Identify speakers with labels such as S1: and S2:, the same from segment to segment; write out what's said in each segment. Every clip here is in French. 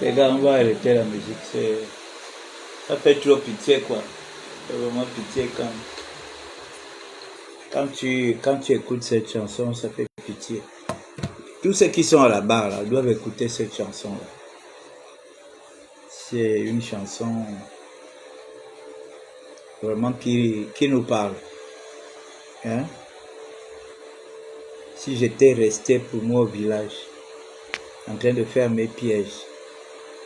S1: Les gars, on va arrêter la musique. Ça fait trop pitié, quoi. C'est vraiment pitié quand tu écoutes cette chanson, ça fait pitié. Tous ceux qui sont à la barre là, doivent écouter cette chanson-là. C'est une chanson vraiment qui nous parle. Hein? Si j'étais resté pour moi au village, en train de faire mes pièges,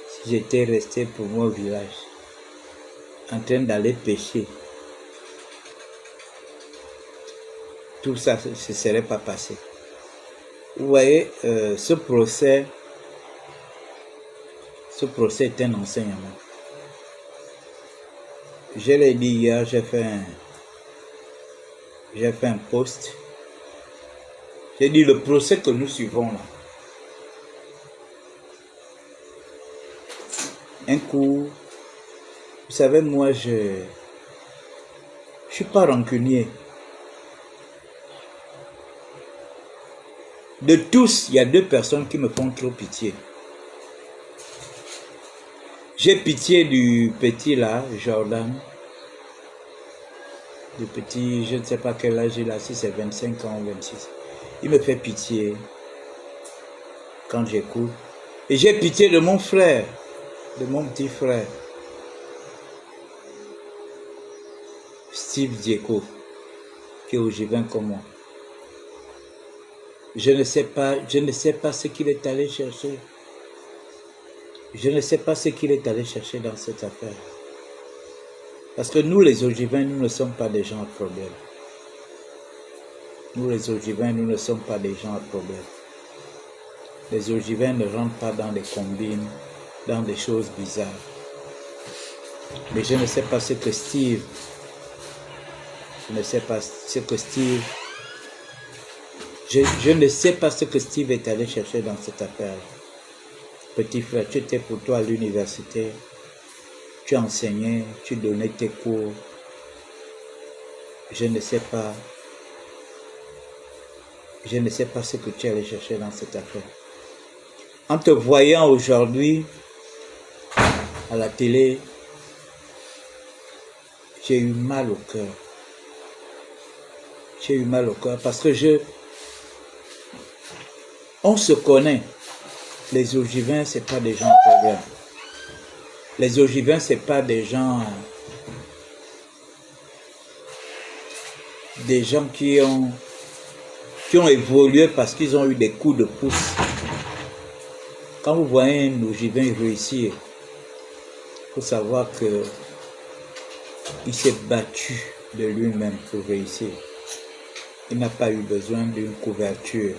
S1: si j'étais resté pour moi au village, en train d'aller pêcher, tout ça ne se serait pas passé. Vous voyez, ce procès est un enseignement. Je l'ai dit hier, j'ai fait un post. J'ai dit le procès que nous suivons là. Un coup, vous savez, moi je suis pas rancunier. De tous, il y a 2 personnes qui me font trop pitié. J'ai pitié du petit là, Jordan. Du petit, je ne sais pas quel âge il a, si c'est 25 ans ou 26. Il me fait pitié quand j'écoute. Et j'ai pitié de mon frère, de mon petit frère, Steve Dieko, qui est ogiven comme moi. Je ne sais pas ce qu'il est allé chercher. Je ne sais pas ce qu'il est allé chercher dans cette affaire. Parce que nous, les Ogivins, nous ne sommes pas des gens à problème. Nous, les Ogivins, nous ne sommes pas des gens à problème. Les Ogivins ne rentrent pas dans des combines, dans des choses bizarres. Mais je ne sais pas ce que Steve, je ne sais pas ce que Steve, je ne sais pas ce que Steve est allé chercher dans cette affaire. Petit frère, tu étais pour toi à l'université, tu enseignais, tu donnais tes cours. Je ne sais pas ce que tu allais chercher dans cette affaire. En te voyant aujourd'hui à la télé, j'ai eu mal au cœur. J'ai eu mal au cœur parce que on se connaît. Les Ogivins, c'est pas des gens problèmes. Les Ogivins, c'est pas des gens qui ont évolué parce qu'ils ont eu des coups de pouce. Quand vous voyez un Ogivin réussir, il faut savoir que il s'est battu de lui-même pour réussir. Il n'a pas eu besoin d'une couverture.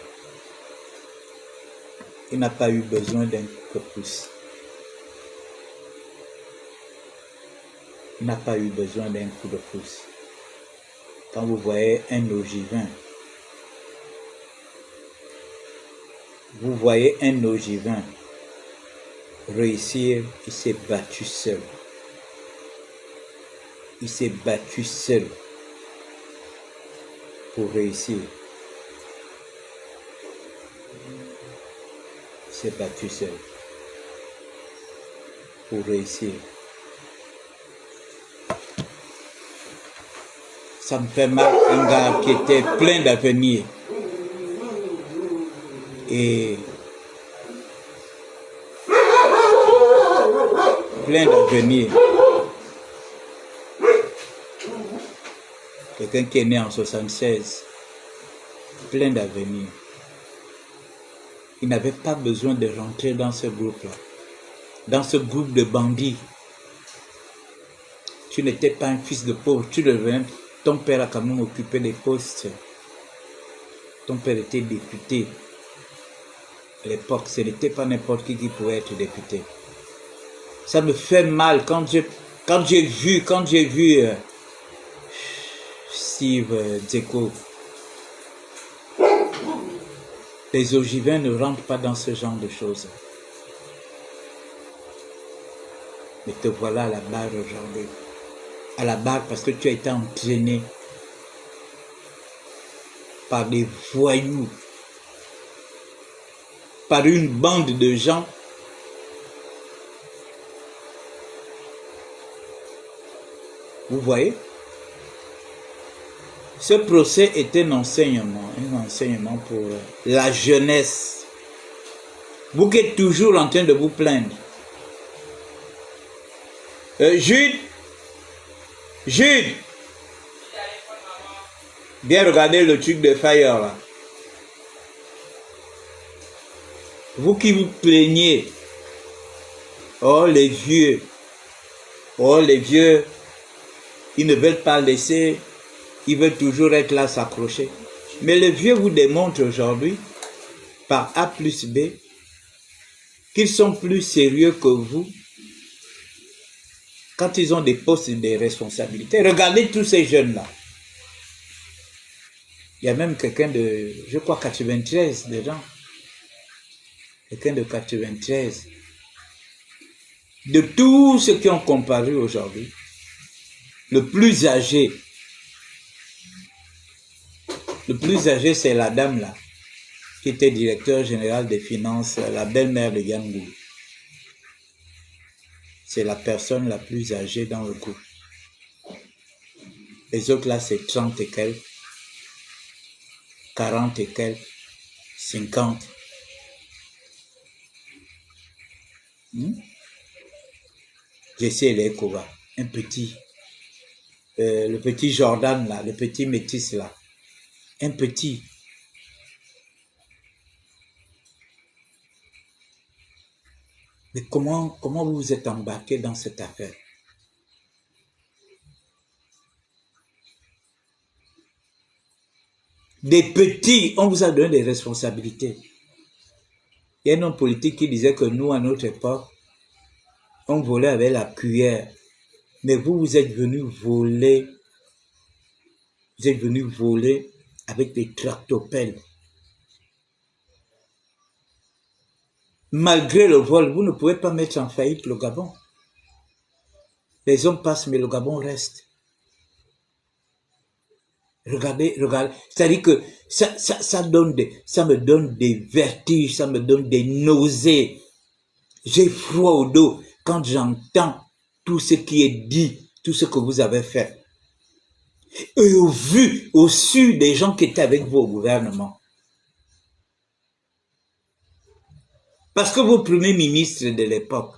S1: Il n'a pas eu besoin d'un coup de pouce. Il n'a pas eu besoin d'un coup de pouce. Quand vous voyez un Ogivin, réussir, il s'est battu seul. Il s'est battu seul pour réussir. Il s'est battu seul pour réussir. Ça me fait mal, un gars qui était plein d'avenir. Et plein d'avenir. Quelqu'un qui est né en 76, plein d'avenir. Il n'avait pas besoin de rentrer dans ce groupe-là, dans ce groupe de bandits. Tu n'étais pas un fils de pauvre, tu devenais. Ton père a quand même occupé des postes. Ton père était député. À l'époque, ce n'était pas n'importe qui pouvait être député. Ça me fait mal quand j'ai vu Steve Dzeko. Les Ogivins ne rentrent pas dans ce genre de choses. Mais te voilà à la barre aujourd'hui. À la barre parce que tu as été entraîné par des voyous, par une bande de gens vous voyez. Ce procès est un enseignement pour la jeunesse. Vous qui êtes toujours en train de vous plaindre. Jude, viens regarder le truc de Fire là. Vous qui vous plaignez, oh les vieux, ils ne veulent pas laisser, ils veulent toujours être là s'accrocher. Mais les vieux vous démontrent aujourd'hui, par A plus B, qu'ils sont plus sérieux que vous quand ils ont des postes et des responsabilités. Regardez tous ces jeunes-là. Il y a même quelqu'un de, je crois, 93 dedans. Quelqu'un de 93. De tous ceux qui ont comparu aujourd'hui, le plus âgé, c'est la dame là, qui était directeur général des finances, la belle-mère de Yangou. C'est la personne la plus âgée dans le groupe. Les autres là, c'est 30 et quelques, 40 et quelques, 50. Jesse Lekova, un petit, le petit Jordan là, le petit métis là, un petit. Mais comment vous vous êtes embarqué dans cette affaire? Des petits, on vous a donné des responsabilités. Il y a un homme politique qui disait que nous, à notre époque, on volait avec la cuillère. Mais vous, vous êtes venus voler. Vous êtes venus voler avec des tractopelles. Malgré le vol, vous ne pouvez pas mettre en faillite le Gabon. Les hommes passent, mais le Gabon reste. Regardez, regardez. C'est-à-dire que ça me donne des vertiges, ça me donne des nausées. J'ai froid au dos quand j'entends tout ce qui est dit, tout ce que vous avez fait. Et au su des gens qui étaient avec vous au gouvernement. Parce que vos premiers ministres de l'époque,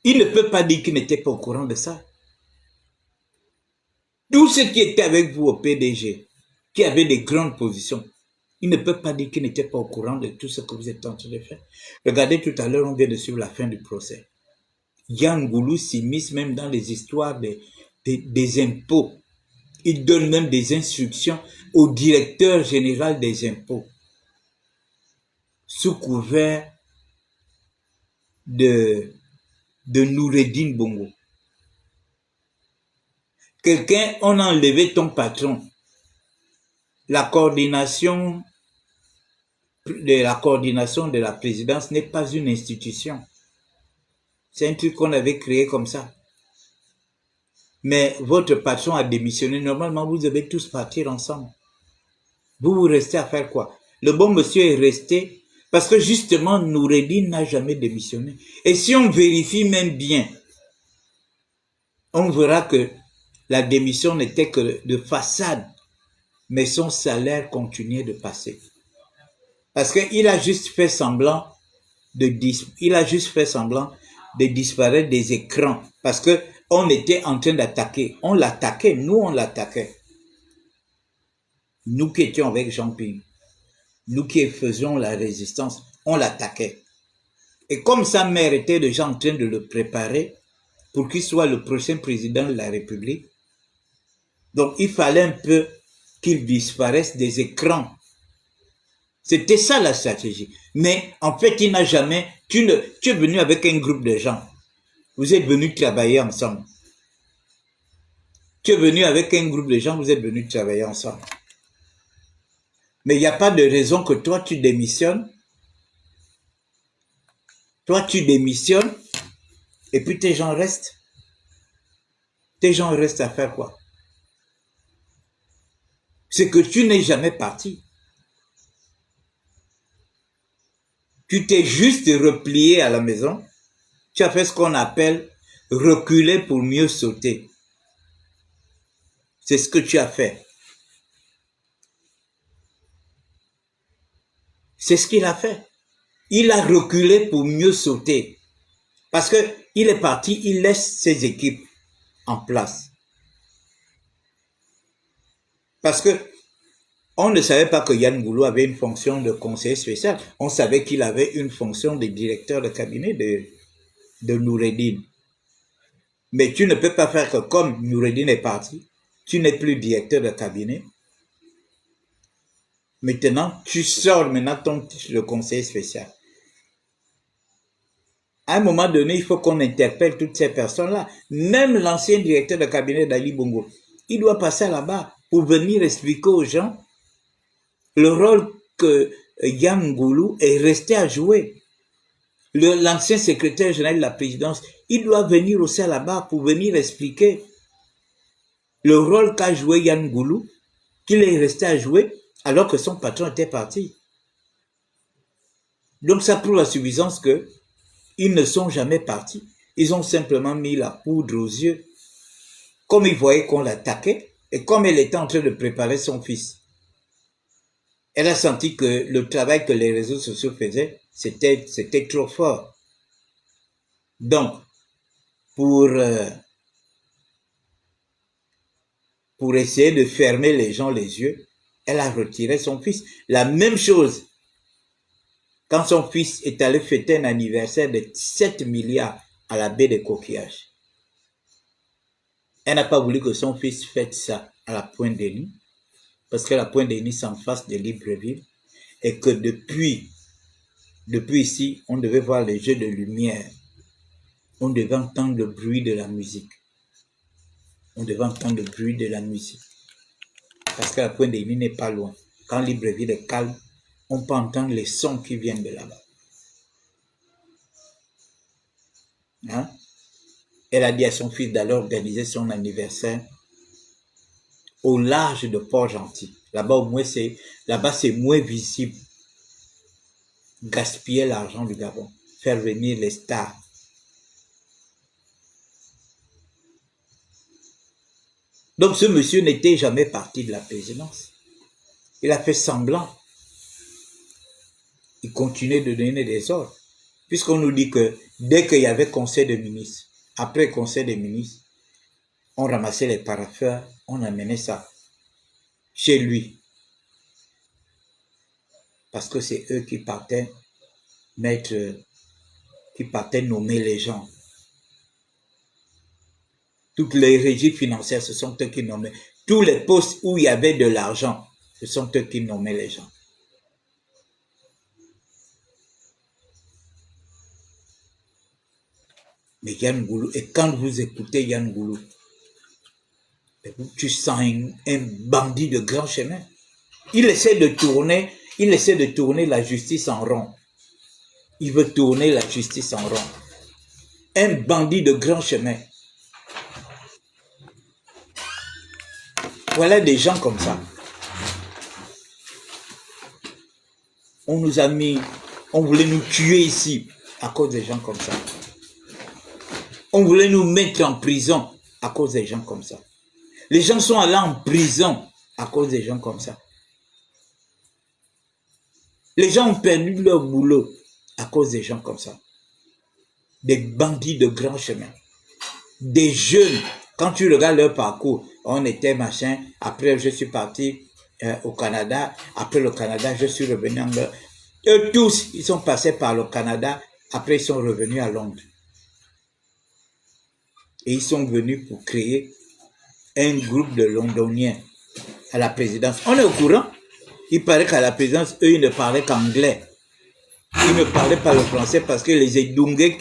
S1: il ne peut pas dire qu'il n'était pas au courant de ça. Tous ceux qui étaient avec vous au PDG, qui avaient des grandes positions, il ne peut pas dire qu'il n'était pas au courant de tout ce que vous êtes en train de faire. Regardez, tout à l'heure, on vient de suivre la fin du procès. Yan Goulou s'immisce même dans les histoires des impôts. Il donne même des instructions au directeur général des impôts, sous couvert de Noureddin Bongo. Quelqu'un, on a enlevé ton patron. La coordination de la présidence n'est pas une institution. C'est un truc qu'on avait créé comme ça. Mais votre patron a démissionné. Normalement, vous devez tous partir ensemble. Vous restez à faire quoi? Le bon monsieur est resté parce que justement, Noureddin n'a jamais démissionné. Et si on vérifie même bien, on verra que la démission n'était que de façade, mais son salaire continuait de passer. Parce qu'il a juste fait semblant de disparaître des écrans. Parce que on était en train d'attaquer. On l'attaquait, nous on l'attaquait. Nous qui étions avec Jean-Pierre, nous qui faisions la résistance, on l'attaquait. Et comme sa mère était déjà en train de le préparer pour qu'il soit le prochain président de la République, donc il fallait un peu qu'il disparaisse des écrans. C'était ça la stratégie. Mais en fait, il n'a jamais... Tu es venu avec un groupe de gens. Vous êtes venus travailler ensemble. Tu es venu avec un groupe de gens, vous êtes venus travailler ensemble. Mais il n'y a pas de raison que toi, tu démissionnes. Toi, tu démissionnes et puis tes gens restent. Tes gens restent à faire quoi? C'est que tu n'es jamais parti. Tu t'es juste replié à la maison. Tu as fait ce qu'on appelle reculer pour mieux sauter. C'est ce que tu as fait. C'est ce qu'il a fait. Il a reculé pour mieux sauter. Parce que il est parti, il laisse ses équipes en place. Parce que on ne savait pas que Yan Goulou avait une fonction de conseiller spécial. On savait qu'il avait une fonction de directeur de cabinet de Noureddin. Mais tu ne peux pas faire que comme Noureddin est parti, tu n'es plus directeur de cabinet. Maintenant, tu sors maintenant ton titre de conseiller spécial. À un moment donné, il faut qu'on interpelle toutes ces personnes-là. Même l'ancien directeur de cabinet d'Ali Bongo, il doit passer là-bas pour venir expliquer aux gens le rôle que Yan Goulou est resté à jouer. L'ancien secrétaire général de la présidence, il doit venir aussi là-bas pour venir expliquer le rôle qu'a joué Yan Goulou, qu'il est resté à jouer alors que son patron était parti. Donc ça prouve la suffisance que ils ne sont jamais partis. Ils ont simplement mis la poudre aux yeux. Comme ils voyaient qu'on l'attaquait et comme elle était en train de préparer son fils. Elle a senti que le travail que les réseaux sociaux faisaient, c'était trop fort. Donc, pour essayer de fermer les gens les yeux, elle a retiré son fils. La même chose, quand son fils est allé fêter un anniversaire de 7 milliards à la baie des Coquillages. Elle n'a pas voulu que son fils fête ça à la Pointe-des-Lits. parce que la Pointe des Nids en face de Libreville, et que depuis ici, on devait voir les jeux de lumière, on devait entendre le bruit de la musique. On devait entendre le bruit de la musique. Parce que la Pointe des Nids n'est pas loin. Quand Libreville est calme, on peut entendre les sons qui viennent de là-bas. Hein? Elle a dit à son fils d'aller organiser son anniversaire au large de Port-Gentil. Là-bas, au moins, c'est moins visible. Gaspiller l'argent du Gabon. Faire venir les stars. Donc, ce monsieur n'était jamais parti de la présidence. Il a fait semblant. Il continuait de donner des ordres. Puisqu'on nous dit que dès qu'il y avait conseil de ministres, après le conseil des ministres, on ramassait les paraffeurs, on amenait ça chez lui. Parce que c'est eux qui partaient nommer les gens. Toutes les régies financières, ce sont eux qui nommaient. Tous les postes où il y avait de l'argent, ce sont eux qui nommaient les gens. Mais Yann Goulou, et quand vous écoutez Yann Goulou, tu sens un bandit de grand chemin. Il essaie de tourner la justice en rond. Il veut tourner la justice en rond. Un bandit de grand chemin. Voilà des gens comme ça. On voulait nous tuer ici à cause des gens comme ça. On voulait nous mettre en prison à cause des gens comme ça. Les gens sont allés en prison à cause des gens comme ça. Les gens ont perdu leur boulot à cause des gens comme ça. Des bandits de grand chemin. Des jeunes, quand tu regardes leur parcours, on était machin, après je suis parti au Canada, après le Canada, je suis revenu en Angleterre. Eux tous, ils sont passés par le Canada, après ils sont revenus à Londres. Et ils sont venus pour créer un groupe de Londoniens à la présidence. On est au courant. Il paraît qu'à la présidence, eux, ils ne parlaient qu'anglais. Ils ne parlaient pas le français parce que les Eidungé,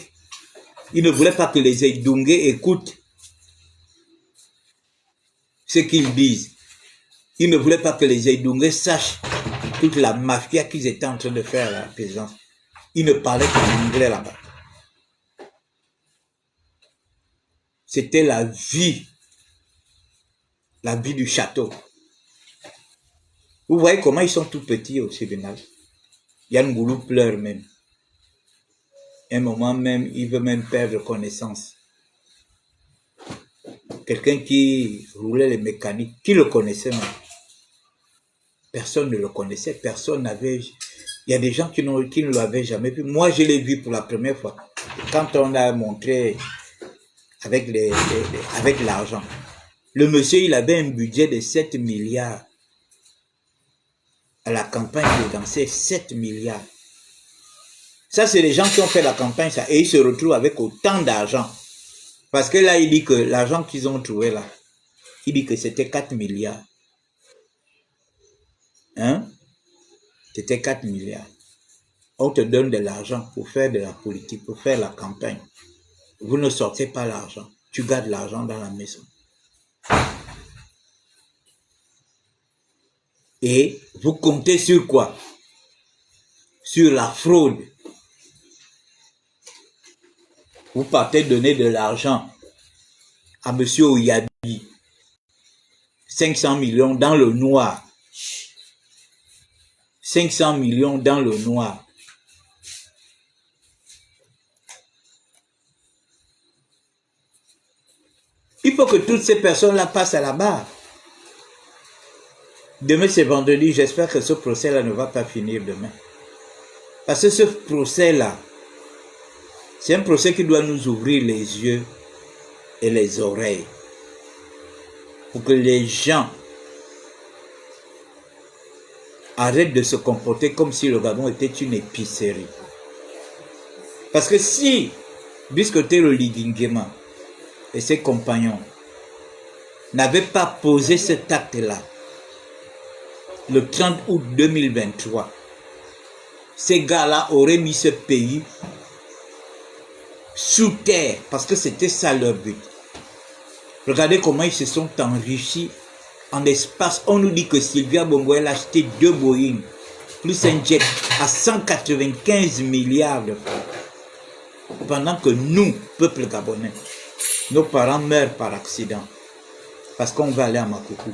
S1: ils ne voulaient pas que les Eidungé écoutent ce qu'ils disent. Ils ne voulaient pas que les Eidungé sachent toute la mafia qu'ils étaient en train de faire à la présidence. Ils ne parlaient qu'en anglais là-bas. C'était la vie du château. Vous voyez comment ils sont tout petits au Sénégal. Yann Goulou pleure même. À un moment même, il veut même perdre connaissance. Quelqu'un qui roulait les mécaniques, qui le connaissait même. Personne ne le connaissait, personne n'avait... Il y a des gens qui ne l'avaient jamais vu. Moi, je l'ai vu pour la première fois. Quand on a montré avec l'argent. Le monsieur, il avait un budget de 7 milliards. À la campagne, il dansait 7 milliards. Ça, c'est les gens qui ont fait la campagne, ça. Et ils se retrouvent avec autant d'argent. Parce que là, il dit que l'argent qu'ils ont trouvé là, il dit que c'était 4 milliards. Hein? C'était 4 milliards. On te donne de l'argent pour faire de la politique, pour faire la campagne. Vous ne sortez pas l'argent. Tu gardes l'argent dans la maison. Et vous comptez sur quoi? Sur la fraude. Vous partez donner de l'argent à M. Ouyabi. 500 millions dans le noir. 500 millions dans le noir. Il faut que toutes ces personnes-là passent à la barre. Demain, c'est vendredi. J'espère que ce procès-là ne va pas finir demain. Parce que ce procès-là, c'est un procès qui doit nous ouvrir les yeux et les oreilles. Pour que les gens arrêtent de se comporter comme si le Gabon était une épicerie. Parce que si Biscoté Lidingema et ses compagnons n'avaient pas posé cet acte-là, le 30 août 2023, ces gars-là auraient mis ce pays sous terre, parce que c'était ça leur but. Regardez comment ils se sont enrichis en espace. On nous dit que Sylvia Bongo a acheté 2 Boeing, plus un jet à 195 milliards de francs. Pendant que nous, peuple gabonais, nos parents meurent par accident. Parce qu'on va aller à Makoukou,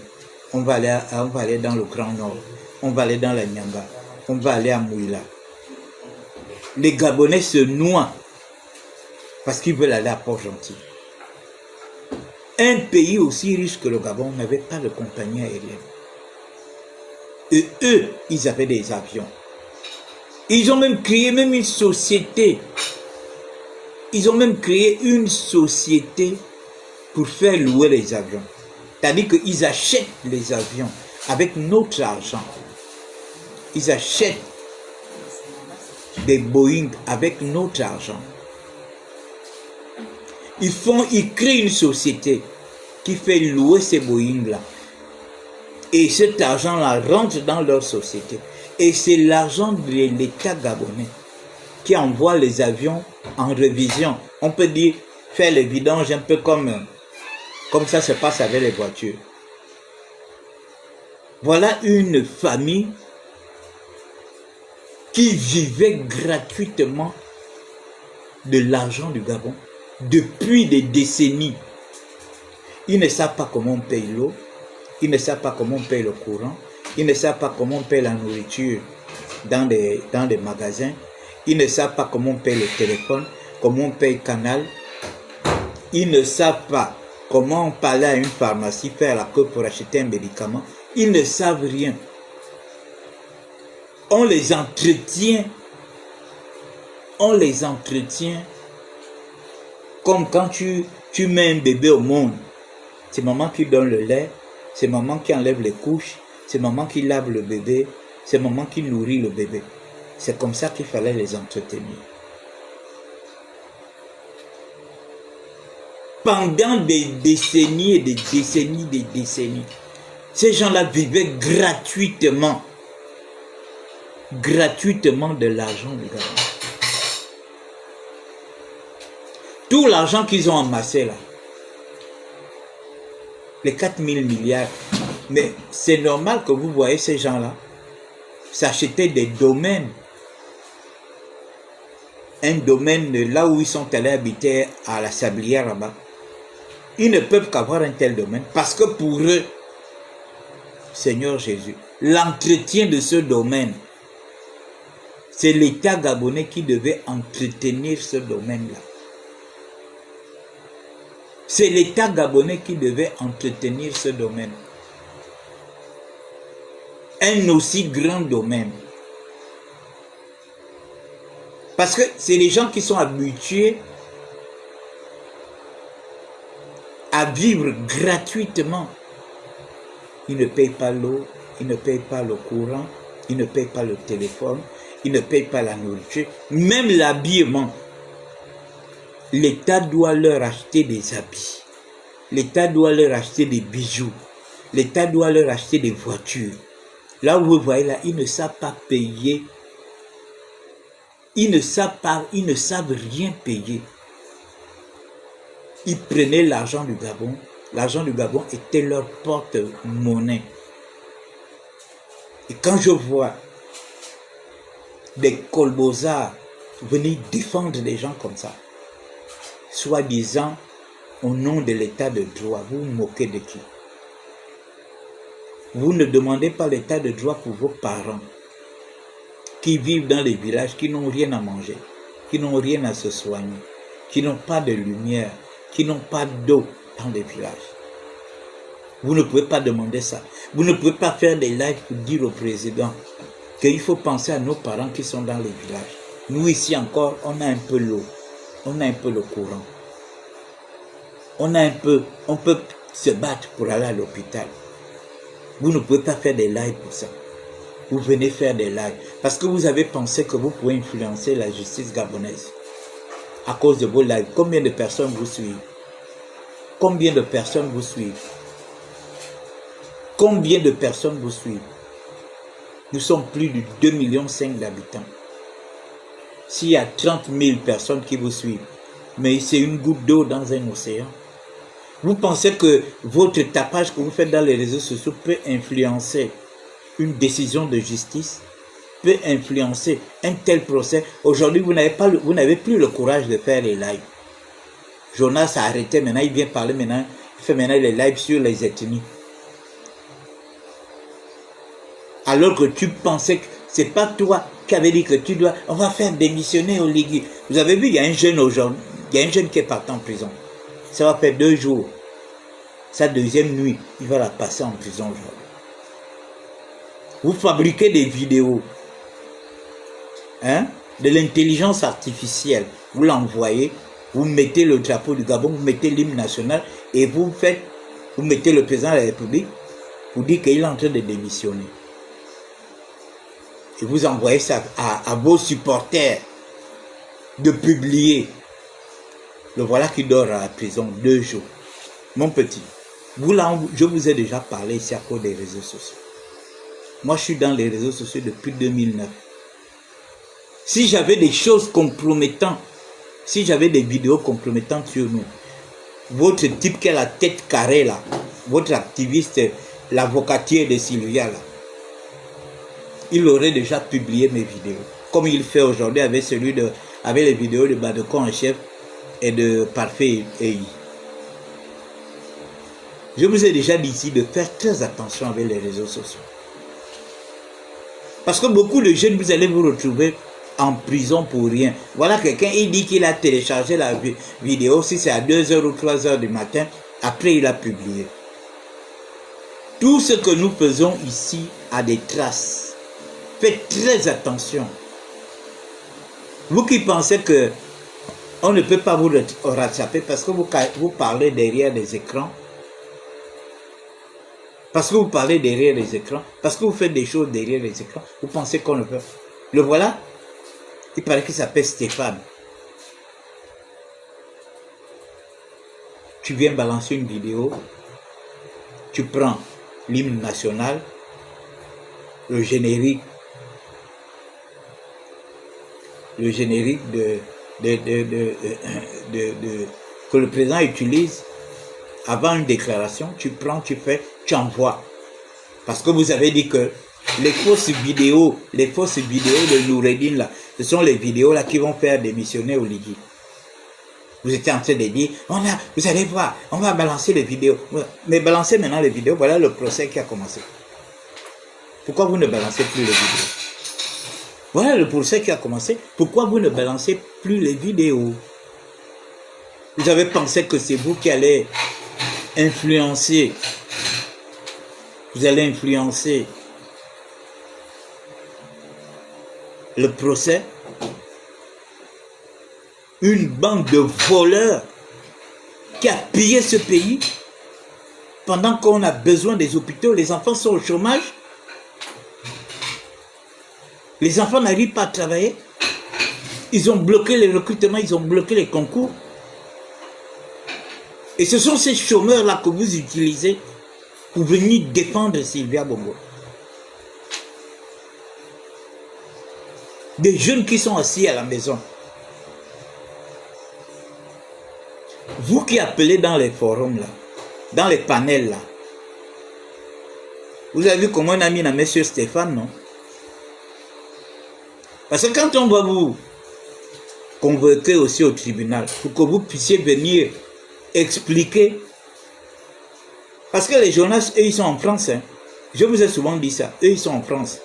S1: on va aller dans le Grand Nord, on va aller dans la Nyanga, on va aller à Mouila. Les Gabonais se noient parce qu'ils veulent aller à Port-Gentil. Un pays aussi riche que le Gabon n'avait pas de compagnie aérienne. Et eux, ils avaient des avions. Ils ont même créé une société. Ils ont même créé une société pour faire louer les avions. C'est-à-dire qu'ils achètent les avions avec notre argent. Ils achètent des Boeing avec notre argent. Ils créent une société qui fait louer ces Boeing-là. Et cet argent-là rentre dans leur société. Et c'est l'argent de l'État gabonais qui envoie les avions en révision. On peut dire faire les vidanges un peu comme ça se passe avec les voitures. Voilà une famille qui vivait gratuitement de l'argent du Gabon depuis des décennies. Ils ne savent pas comment on paye l'eau, ils ne savent pas comment on paye le courant, ils ne savent pas comment on paye la nourriture dans des magasins, ils ne savent pas comment on paye le téléphone, comment on paye Canal, ils ne savent pas comment on parle à une pharmacie, faire la queue pour acheter un médicament, ils ne savent rien. On les entretient comme quand tu mets un bébé au monde. C'est maman qui donne le lait, c'est maman qui enlève les couches, c'est maman qui lave le bébé, c'est maman qui nourrit le bébé. C'est comme ça qu'il fallait les entretenir. Pendant des décennies et des décennies, ces gens-là vivaient gratuitement de l'argent du Gabon. Tout l'argent qu'ils ont amassé là, les 4 000 milliards, mais c'est normal que vous voyez ces gens-là s'acheter des domaines. Un domaine là où ils sont allés habiter à la Sablière là-bas. Ils ne peuvent qu'avoir un tel domaine parce que pour eux, Seigneur Jésus, l'entretien de ce domaine, c'est l'État gabonais qui devait entretenir ce domaine-là. C'est l'État gabonais qui devait entretenir ce domaine. Un aussi grand domaine. Parce que c'est les gens qui sont habitués à vivre gratuitement. Ils ne payent pas l'eau, ils ne payent pas le courant, ils ne payent pas le téléphone, ils ne payent pas la nourriture, même l'habillement. L'État doit leur acheter des habits. L'État doit leur acheter des bijoux. L'État doit leur acheter des voitures. Là où vous voyez là, ils ne savent pas payer. Ils ne savent rien payer. Ils prenaient l'argent du Gabon. L'argent du Gabon était leur porte-monnaie. Et quand je vois des colbosards venir défendre des gens comme ça, soi-disant au nom de l'état de droit, vous vous moquez de qui? Vous ne demandez pas l'état de droit pour vos parents qui vivent dans les villages, qui n'ont rien à manger, qui n'ont rien à se soigner, qui n'ont pas de lumière, qui n'ont pas d'eau dans les villages. Vous ne pouvez pas demander ça. Vous ne pouvez pas faire des lives pour dire au président qu'il faut penser à nos parents qui sont dans les villages. Nous ici encore, on a un peu l'eau, on a un peu le courant. On peut se battre pour aller à l'hôpital. Vous ne pouvez pas faire des lives pour ça. Vous venez faire des lives parce que vous avez pensé que vous pouvez influencer la justice gabonaise à cause de vos lives. Combien de personnes vous suivent? Combien de personnes vous suivent? Combien de personnes vous suivent? Nous sommes plus de 2,5 millions d'habitants. S'il y a 30 000 personnes qui vous suivent, mais c'est une goutte d'eau dans un océan. Vous pensez que votre tapage que vous faites dans les réseaux sociaux peut influencer une décision de justice, peut influencer un tel procès? Aujourd'hui, vous n'avez plus le courage de faire les lives. Jonas a arrêté, maintenant il vient parler, maintenant il fait maintenant les lives sur les ethnies. Alors que tu pensais que c'est pas toi qui avait dit que on va faire démissionner au Ligue. Vous avez vu, il y a un jeune aujourd'hui, il y a un jeune qui est parti en prison. Ça va faire 2 jours. Sa deuxième nuit, il va la passer en prison aujourd'hui. Vous fabriquez des vidéos, de l'intelligence artificielle. Vous l'envoyez, vous mettez le drapeau du Gabon, vous mettez l'hymne national et vous mettez le président de la République, vous dites qu'il est en train de démissionner. Et vous envoyez ça à vos supporters de publier. Le voilà qui dort à la prison 2 jours. Mon petit, je vous ai déjà parlé ici à cause des réseaux sociaux. Moi, je suis dans les réseaux sociaux depuis 2009. Si j'avais des choses compromettantes, si j'avais des vidéos compromettantes sur nous, votre type qui a la tête carrée là, votre activiste, l'avocatier de Sylvia là, il aurait déjà publié mes vidéos. Comme il fait aujourd'hui avec avec les vidéos de Badekon en chef et de Parfait EI. Je vous ai déjà dit ici de faire très attention avec les réseaux sociaux. Parce que beaucoup de jeunes, vous allez vous retrouver en prison pour rien. Voilà quelqu'un, il dit qu'il a téléchargé la vidéo, si c'est à 2h ou 3h du matin, après il a publié. Tout ce que nous faisons ici a des traces. Faites très attention. Vous qui pensez que on ne peut pas vous rattraper parce que vous parlez derrière des écrans, parce que vous parlez derrière les écrans, parce que vous faites des choses derrière les écrans, vous pensez qu'on ne peut. Le voilà, il paraît qu'il s'appelle Stéphane. Tu viens balancer une vidéo, tu prends l'hymne national, le générique que le président utilise avant une déclaration, tu prends, tu envoies. Parce que vous avez dit que les fausses vidéos de Noureddin là, ce sont les vidéos là qui vont faire démissionner au Ligi. Vous étiez en train de dire, vous allez voir, on va balancer les vidéos. Mais balancez maintenant les vidéos, voilà le procès qui a commencé. Pourquoi vous ne balancez plus les vidéos? Voilà le procès qui a commencé. Pourquoi vous ne balancez plus les vidéos? Vous avez pensé que c'est vous qui allez influencer. Vous allez influencer le procès. Une bande de voleurs qui a pillé ce pays pendant qu'on a besoin des hôpitaux. Les enfants sont au chômage. Les enfants n'arrivent pas à travailler. Ils ont bloqué les recrutements, ils ont bloqué les concours. Et ce sont ces chômeurs-là que vous utilisez pour venir défendre Sylvia Bongo. Des jeunes qui sont assis à la maison. Vous qui appelez dans les forums, là, dans les panels, là, vous avez vu comment on a mis la main sur Stéphane, non? Parce que quand on va vous convoquer aussi au tribunal, pour que vous puissiez venir expliquer, parce que les journalistes, eux, ils sont en France, hein. Je vous ai souvent dit ça, eux, ils sont en France.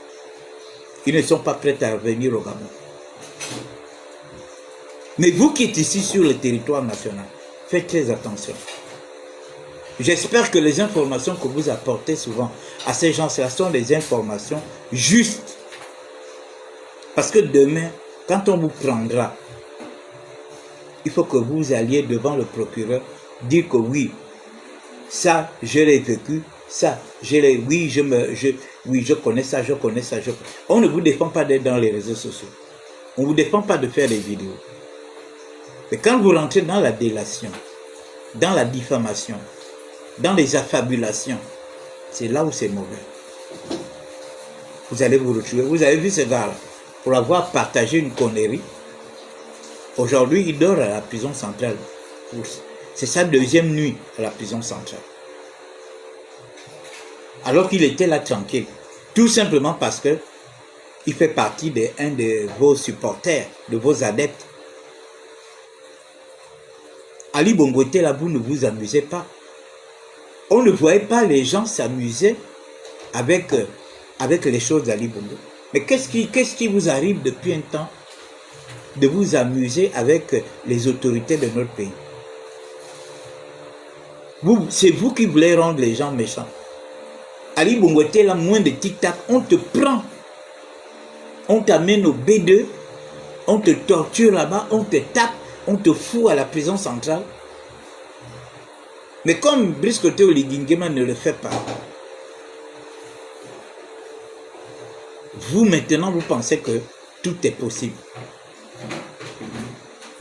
S1: Ils ne sont pas prêts à revenir au Gabon. Mais vous qui êtes ici sur le territoire national, faites très attention. J'espère que les informations que vous apportez souvent à ces gens-là sont des informations justes. Parce que demain, quand on vous prendra, il faut que vous alliez devant le procureur dire que oui, ça, je l'ai vécu, ça, oui, je connais ça, je connais ça, On ne vous défend pas d'être dans les réseaux sociaux. On ne vous défend pas de faire des vidéos. Mais quand vous rentrez dans la délation, dans la diffamation, dans les affabulations, c'est là où c'est mauvais. vous allez vous retrouver. Vous avez vu ce gars-là, pour avoir partagé une connerie, aujourd'hui, il dort à la prison centrale. C'est sa deuxième nuit à la prison centrale. Alors qu'il était là tranquille. Tout simplement parce que il fait partie d'un de vos supporters, de vos adeptes. Ali Bongo était là, vous ne vous amusez pas. On ne voyait pas les gens s'amuser avec les choses d'Ali Bongo. Mais qu'est-ce qui vous arrive depuis un temps de vous amuser avec les autorités de notre pays? C'est vous qui voulez rendre les gens méchants. Ali Bongo était là, moins de tic-tac, on te prend. On t'amène au B2, on te torture là-bas, on te tape, on te fout à la prison centrale. Mais comme Brice Côté Oligingema ne le fait pas, vous maintenant vous pensez que tout est possible.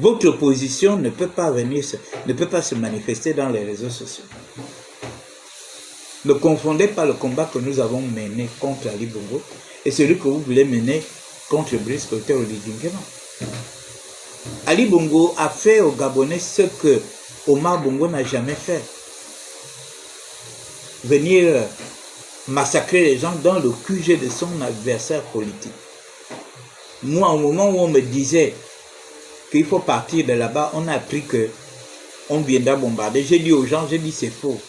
S1: Votre opposition ne peut pas se manifester dans les réseaux sociaux. Ne confondez pas le combat que nous avons mené contre Ali Bongo et celui que vous voulez mener contre Brice Côté Oligingema. Ali Bongo a fait aux Gabonais ce que Omar Bongo n'a jamais fait. Venir massacrer les gens dans le QG de son adversaire politique. Moi, au moment où on me disait qu'il faut partir de là-bas, on a appris que on viendra bombarder. J'ai dit aux gens, c'est faux.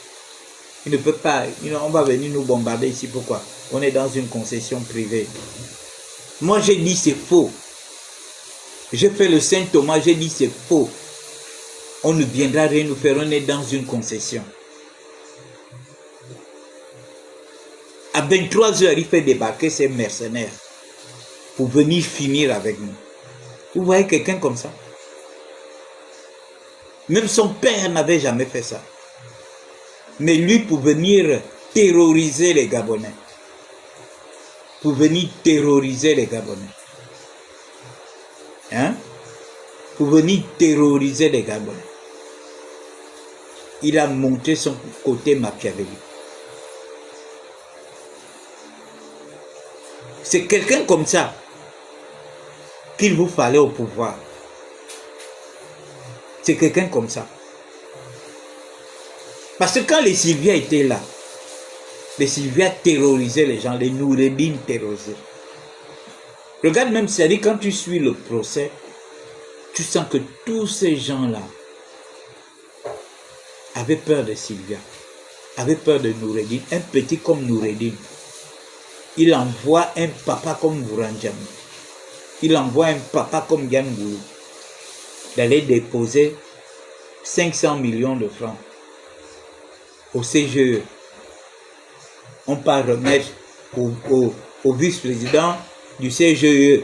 S1: Il ne peut pas, on va venir nous bombarder ici. Pourquoi? On est dans une concession privée. Moi, j'ai dit c'est faux. J'ai fait le Saint Thomas, j'ai dit c'est faux. On ne viendra rien nous faire, on est dans une concession. À 23h, il fait débarquer ses mercenaires pour venir finir avec nous. Vous voyez quelqu'un comme ça? Même son père n'avait jamais fait ça. Mais lui, pour venir terroriser les Gabonais. Pour venir terroriser les Gabonais. Hein? Pour venir terroriser les Gabonais. Il a montré son côté machiavélique. C'est quelqu'un comme ça qu'il vous fallait au pouvoir. C'est quelqu'un comme ça. Parce que quand les Sylvia étaient là, les Sylvia terrorisaient les gens, les Noureddin terrorisaient. Regarde même, c'est-à-dire quand tu suis le procès, tu sens que tous ces gens-là avaient peur de Sylvia, avaient peur de Noureddin, un petit comme Noureddin. Il envoie un papa comme Vouranjam. Il envoie un papa comme Yangoulou d'aller déposer 500 millions de francs au CGE. On part remettre au vice-président du CGE,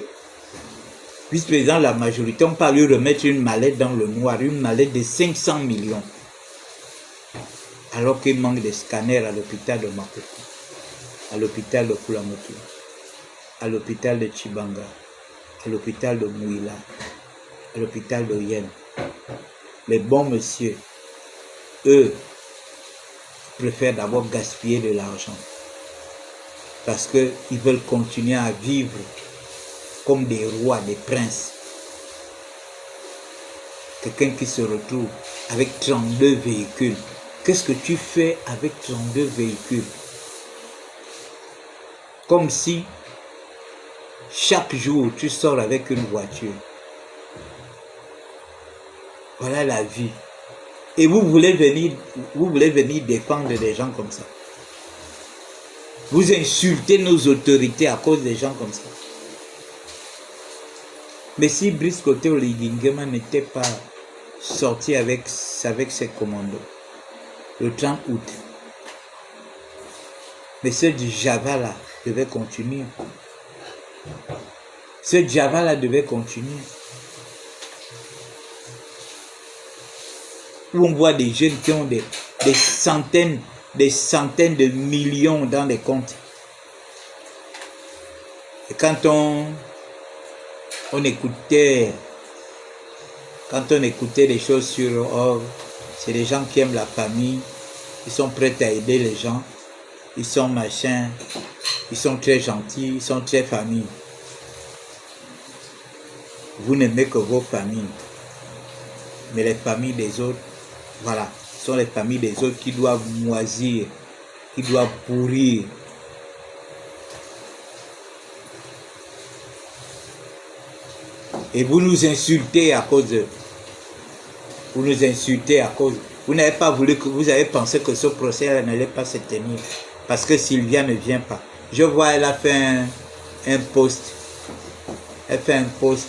S1: vice-président de la majorité, on part lui remettre une mallette dans le noir, une mallette de 500 millions. Alors qu'il manque de scanners à l'hôpital de Maputo, à l'hôpital de Kulamoto, à l'hôpital de Chibanga, à l'hôpital de Mouila, à l'hôpital de Yen. Les bons messieurs, eux, préfèrent d'abord gaspiller de l'argent parce qu'ils veulent continuer à vivre comme des rois, des princes. Quelqu'un qui se retrouve avec 32 véhicules. Qu'est-ce que tu fais avec 32 véhicules? Comme si chaque jour tu sors avec une voiture. Voilà la vie. Et vous voulez venir défendre des gens comme ça. Vous insultez nos autorités à cause des gens comme ça. Mais si Brice Côté Oligingema n'était pas sorti avec ses commandos le 30 août, mais ce Java là devait continuer. Ce Java là devait continuer. Où on voit des jeunes qui ont des centaines de millions dans les comptes. Et quand on écoutait des choses sur c'est des gens qui aiment la famille, ils sont prêts à aider les gens. ils sont machins, ils sont très gentils, ils sont très familles. Vous n'aimez que vos familles. Mais les familles des autres, voilà, ce sont les familles des autres qui doivent moisir, qui doivent pourrir. Et vous nous insultez à cause de... Vous nous insultez à cause... Vous n'avez pas voulu que... Vous avez pensé que ce procès n'allait pas se tenir. Parce que Sylvia ne vient pas. Je vois, elle a fait un post. Elle fait un post.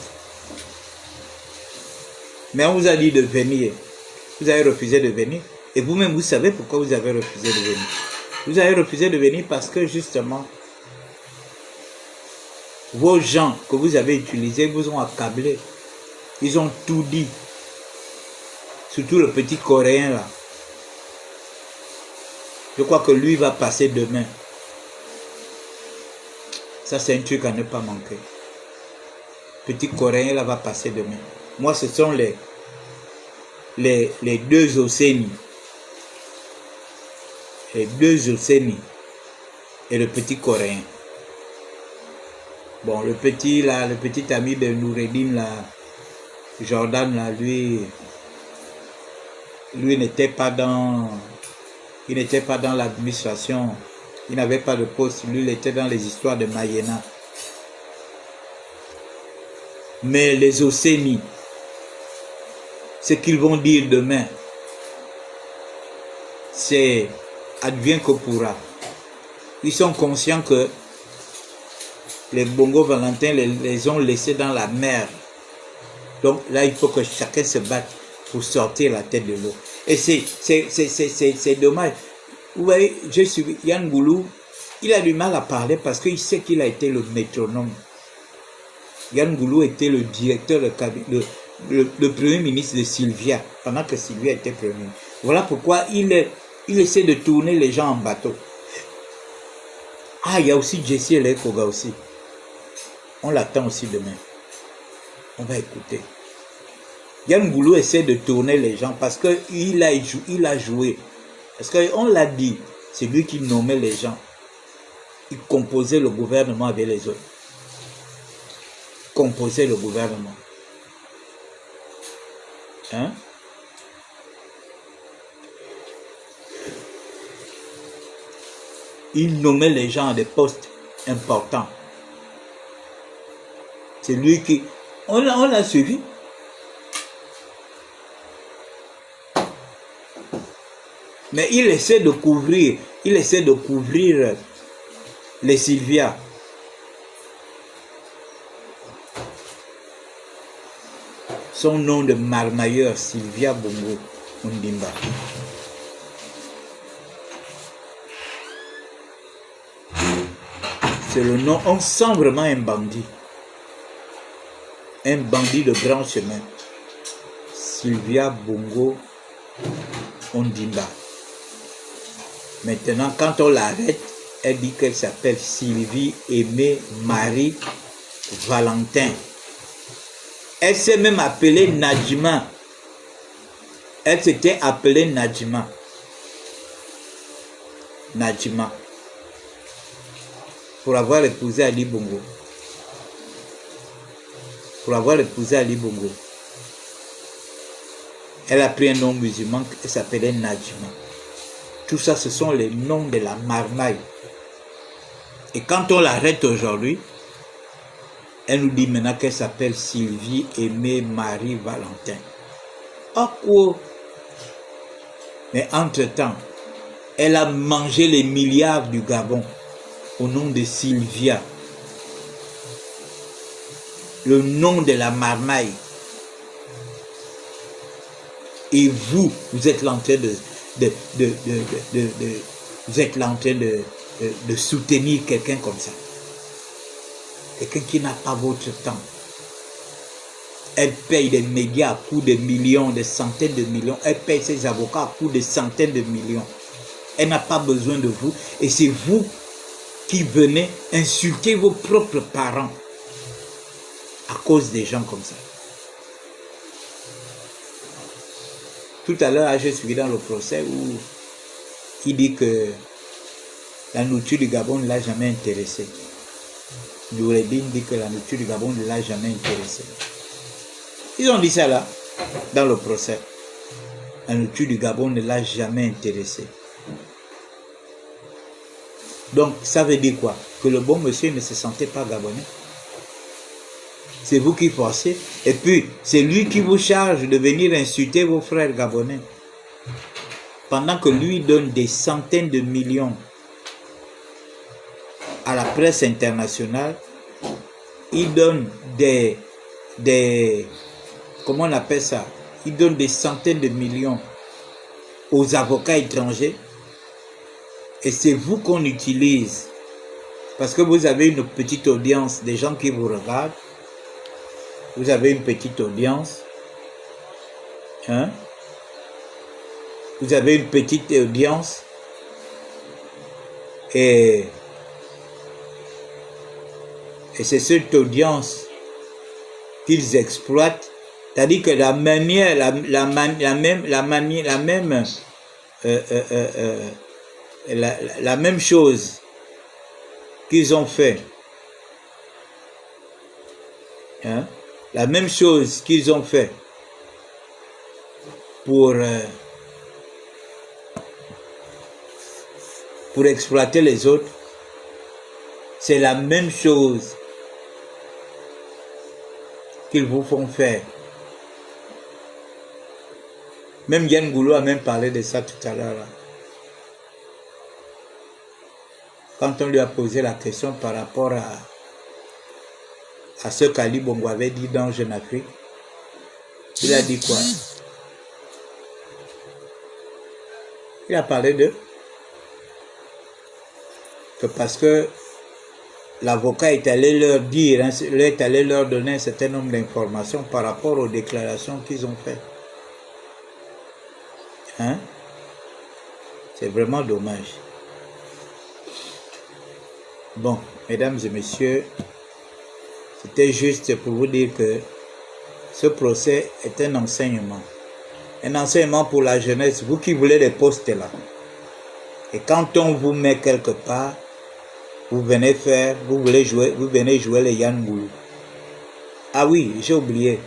S1: Mais on vous a dit de venir. Vous avez refusé de venir. Et vous-même, vous savez pourquoi vous avez refusé de venir. Vous avez refusé de venir parce que justement, vos gens que vous avez utilisés vous ont accablé. Ils ont tout dit. Surtout le petit Coréen là. Je crois que lui va passer demain. Ça, c'est un truc à ne pas manquer. Petit Coréen là va passer demain. Moi, ce sont les deux Océnies. Les deux Océnies et le petit Coréen. Bon, le petit là, le petit ami de Noureddin là, Jordan là, lui n'était pas dans, il n'était pas dans l'administration, il n'avait pas de poste, lui il était dans les histoires de Mayena. Mais les Océnies, ce qu'ils vont dire demain, c'est advient que pourra. Ils sont conscients que les Bongo Valentin les ont laissés dans la mer. Donc là, il faut que chacun se batte pour sortir la tête de l'eau. Et c'est dommage. Vous voyez, je suis Yann Goulou, il a du mal à parler parce qu'il sait qu'il a été le métronome. Yann Goulou était le directeur, le premier ministre de Sylvia, pendant que Sylvia était premier ministre. Voilà pourquoi il essaie de tourner les gens en bateau. Ah, il y a aussi Jesse Elekoga aussi. On l'attend aussi demain. On va écouter. Yann Goulou essaie de tourner les gens parce qu'il a joué. Parce qu'on l'a dit, c'est lui qui nommait les gens. Il composait le gouvernement avec les autres. Composait le gouvernement. Hein? Il nommait les gens à des postes importants. C'est lui qui... On l'a suivi. Mais il essaie de couvrir les Sylvia. Son nom de marmailleur, Sylvia Bongo Ondimba. C'est le nom, on sent vraiment un bandit. Un bandit de grand chemin. Sylvia Bongo Ondimba. Maintenant, quand on l'arrête, elle dit qu'elle s'appelle Sylvie Aimée Marie Valentin. Elle s'est même appelée Nadjima. Elle s'était appelée Nadjima. Nadjima. Pour avoir épousé Ali Bongo. Pour avoir épousé Ali Bongo. Elle a pris un nom musulman qui s'appelait Nadjima. Tout ça, ce sont les noms de la marmaille. Et quand on l'arrête aujourd'hui, elle nous dit maintenant qu'elle s'appelle Sylvie Aimée Marie Valentin. Ah quoi? Mais entre-temps, elle a mangé les milliards du Gabon au nom de Sylvia. Le nom de la marmaille. Et vous êtes en train vous êtes en train de soutenir quelqu'un comme ça. Quelqu'un qui n'a pas votre temps. Elle paye des médias à coût de millions, des centaines de millions. Elle paye ses avocats à coût de centaines de millions. Elle n'a pas besoin de vous. Et c'est vous qui venez insulter vos propres parents à cause des gens comme ça. Tout à l'heure, je suis dans le procès où il dit que La nourriture du Gabon ne l'a jamais intéressé. Noureddin dit que la nourriture du Gabon ne l'a jamais intéressé. Ils ont dit ça là, dans le procès. La nourriture du Gabon ne l'a jamais intéressé. Donc, ça veut dire quoi? Que le bon monsieur ne se sentait pas gabonais. C'est vous qui forcez. Et puis, c'est lui qui vous charge de venir insulter vos frères gabonais. Pendant que lui donne des centaines de millions à la presse internationale, il donne comment on appelle ça? Il donne des centaines de millions aux avocats étrangers. Et c'est vous qu'on utilise. Parce que vous avez une petite audience, des gens qui vous regardent. Vous avez une petite audience. Hein? Vous avez une petite audience. Et c'est cette audience qu'ils exploitent. C'est-à-dire que la même chose qu'ils ont fait, hein? La même chose qu'ils ont fait pour exploiter les autres, c'est la même chose qu'ils vous font faire. Même Yann Goulou a même parlé de ça tout à l'heure. Quand on lui a posé la question par rapport à ce qu'Ali Bongo avait dit dans Jeune Afrique, il a dit quoi? Il a parlé que parce que l'avocat est allé leur dire, est allé leur donner un certain nombre d'informations par rapport aux déclarations qu'ils ont faites. Hein? C'est vraiment dommage. Bon, mesdames et messieurs, c'était juste pour vous dire que ce procès est un enseignement. Un enseignement pour la jeunesse, vous qui voulez des postes là. Et quand on vous met quelque part, vous venez jouer les Yann Goulou. Ah oui, j'ai oublié.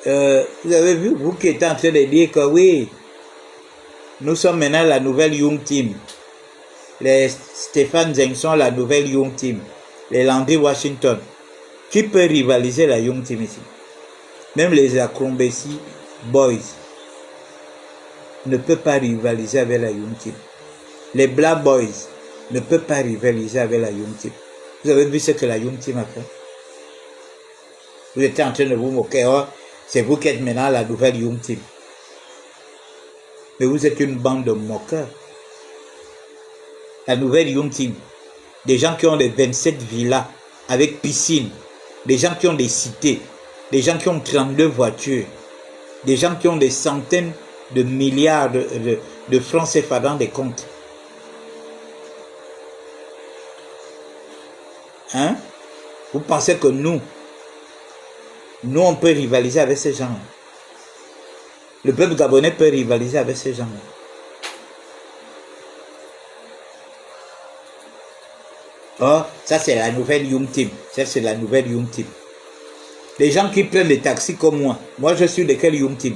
S1: Vous avez vu, vous qui êtes en train de dire que oui, nous sommes maintenant la nouvelle Young Team. Les Stéphane Zeng sont la nouvelle Young Team. Les Landry Washington. Qui peut rivaliser la Young Team ici? Même les Acrombessi Boys ne peuvent pas rivaliser avec la Young Team. Les Black Boys ne peuvent pas rivaliser avec la Young Team. Vous avez vu ce que la Young Team a fait? Vous étiez en train de vous moquer. Oh, c'est vous qui êtes maintenant la nouvelle Young Team. Mais vous êtes une bande de moqueurs. La nouvelle Young Team. Des gens qui ont les 27 villas avec piscine. Des gens qui ont des cités. Des gens qui ont 32 voitures. Des gens qui ont des centaines de milliards de francs CFA dans des comptes. Hein? Vous pensez que nous, on peut rivaliser avec ces gens? Le peuple gabonais peut rivaliser avec ces gens. Oh, ça c'est la nouvelle Young Team. Ça c'est la nouvelle Young Team. Les gens qui prennent des taxis comme moi. Moi je suis de quel Young Team?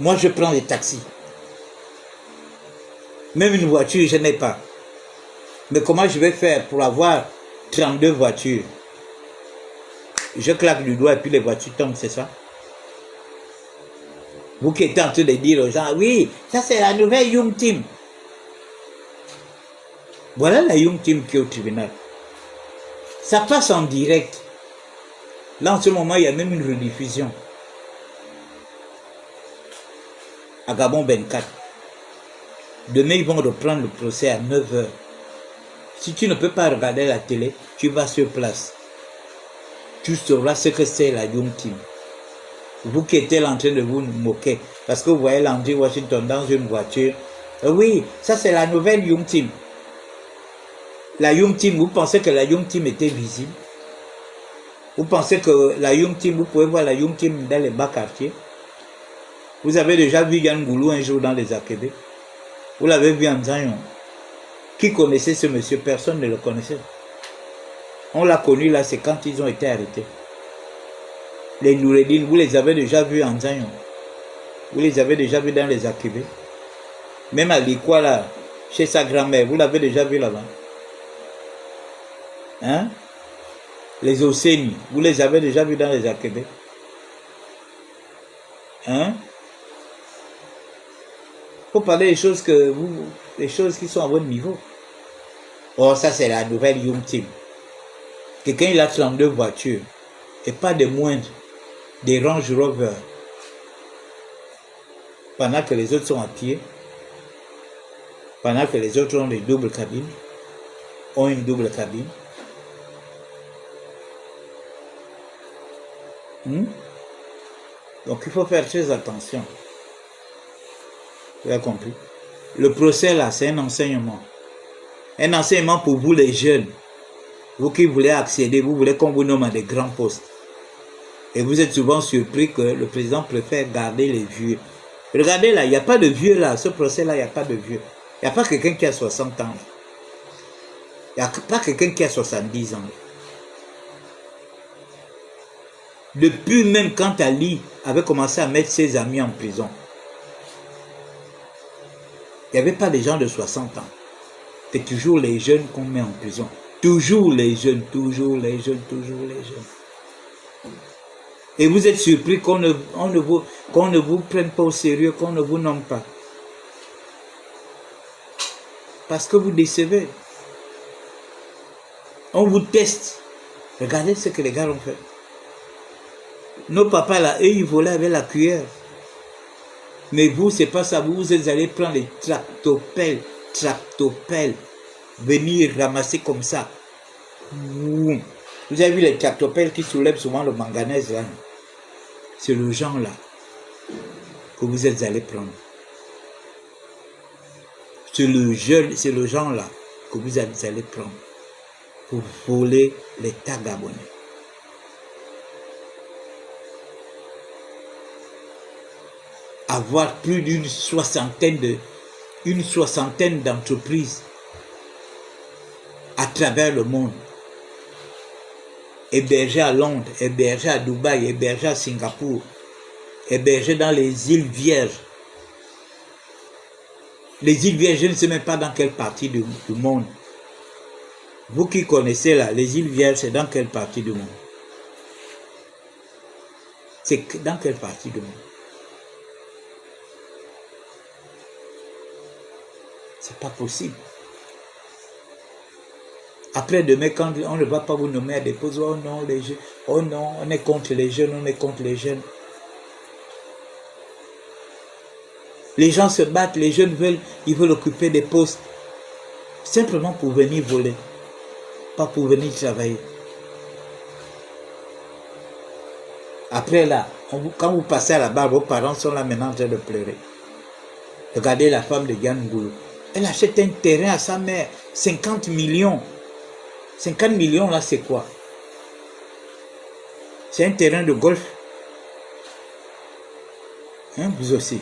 S1: Moi je prends des taxis. Même une voiture je n'ai pas. Mais comment je vais faire pour avoir 32 voitures? Je claque du doigt et puis les voitures tombent, c'est ça? Vous qui êtes en train de dire aux gens, oui, ça c'est la nouvelle Young Team. Voilà la Young Team qui est au tribunal. Ça passe en direct. Là, en ce moment, il y a même une rediffusion. À Gabon 24. Demain, ils vont reprendre le procès à 9h. Si tu ne peux pas regarder la télé, tu vas sur place. Tu sauras ce que c'est la Young Team. Vous qui êtes en train de vous moquer, parce que vous voyez Landry Washington dans une voiture. Oui, ça c'est la nouvelle Young Team. La Young Team, vous pensez que la Young Team était visible? Vous pensez que la Young Team, vous pouvez voir la Young Team dans les bas quartiers? Vous avez déjà vu Yann Goulou un jour dans les Akébé? Vous l'avez vu en Zion. Qui connaissait ce monsieur? Personne ne le connaissait. On l'a connu là, c'est quand ils ont été arrêtés. Les Noureddin, vous les avez déjà vus en Zion. Vous les avez déjà vus dans les Akibé. Même à Likwa là, chez sa grand-mère, vous l'avez déjà vu là-bas. Hein? Les Osséni, vous les avez déjà vus dans les Akibé. Hein? Faut parler des choses les choses qui sont à votre niveau. Oh, ça c'est la nouvelle Young Team. Quelqu'un il a 32 voitures et pas de moindres, des Range Rover. Pendant que les autres sont à pied, pendant que les autres ont des doubles cabines, ont une double cabine. Donc il faut faire très attention. Vous avez compris? Le procès là, c'est un enseignement. Un enseignement pour vous les jeunes. Vous qui voulez accéder, vous voulez qu'on vous nomme à des grands postes. Et vous êtes souvent surpris que le président préfère garder les vieux. Regardez là, il n'y a pas de vieux là. Ce procès là, il n'y a pas de vieux. Il n'y a pas quelqu'un qui a 60 ans. Il n'y a pas quelqu'un qui a 70 ans. Depuis même quand Ali avait commencé à mettre ses amis en prison, il n'y avait pas des gens de 60 ans. C'est toujours les jeunes qu'on met en prison. Toujours les jeunes, toujours les jeunes, toujours les jeunes. Et vous êtes surpris qu'on ne vous prenne pas au sérieux, qu'on ne vous nomme pas. Parce que vous décevez. On vous teste. Regardez ce que les gars ont fait. Nos papas là, eux, ils volaient avec la cuillère. Mais vous, c'est pas ça. Vous êtes allés prendre les tractopelles, venir ramasser comme ça. Vous avez vu les tractopelles qui soulèvent souvent le manganèse là. C'est le genre là que vous êtes allés prendre. C'est le genre là que vous êtes allés prendre pour voler l'État gabonais. Avoir plus d'une soixantaine d'entreprises à travers le monde, hébergées à Londres, hébergées à Dubaï, hébergées à Singapour, hébergées dans les îles Vierges. Les îles Vierges, je ne sais même pas dans quelle partie du monde. Vous qui connaissez là, les îles Vierges, c'est dans quelle partie du monde? C'est dans quelle partie du monde? C'est pas possible. Après demain, quand on ne va pas vous nommer à des postes, oh non, les jeunes, oh non, on est contre les jeunes, on est contre les jeunes. Les gens se battent, les jeunes ils veulent occuper des postes simplement pour venir voler, pas pour venir travailler. Après là, quand vous passez à la barre, vos parents sont là maintenant en train de pleurer. Regardez la femme de Yann Ngoulou. Elle achète un terrain à sa mère, 50 millions. 50 millions là, c'est quoi? C'est un terrain de golf. Hein, vous aussi.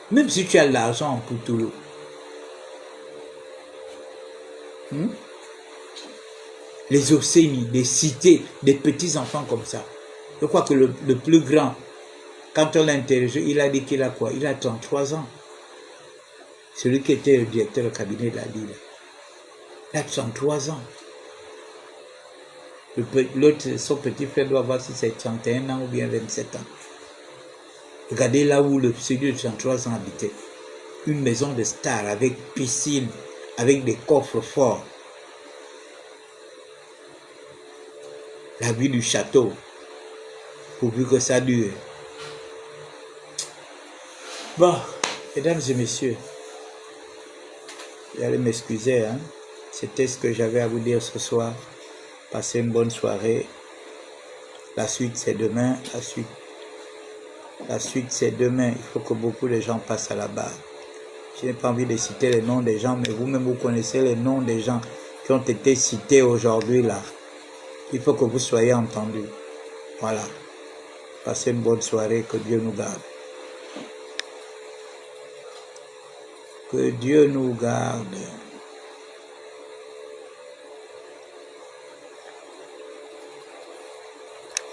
S1: Même si tu as l'argent en Poutoulou. Les Osséni, des cités, des petits enfants comme ça. Je crois que le plus grand, quand on l'a interrogé, il a dit qu'il a quoi? Il a 33 ans. Celui qui était le directeur du cabinet de la Lille. Il a 33 ans. L'autre, son petit frère doit avoir si c'est 31 ans ou bien 27 ans. Regardez là où celui de 33 ans habitait. Une maison de star avec piscine, avec des coffres forts. La vie du château, pourvu que ça dure. Bon, mesdames et messieurs, j'allais m'excuser, hein. C'était ce que j'avais à vous dire ce soir. Passez une bonne soirée. La suite, c'est demain. La suite, c'est demain. Il faut que beaucoup de gens passent à la barre. Je n'ai pas envie de citer les noms des gens, mais vous-même, vous connaissez les noms des gens qui ont été cités aujourd'hui, là. Il faut que vous soyez entendus. Voilà. Passez une bonne soirée. Que Dieu nous garde. Que Dieu nous garde.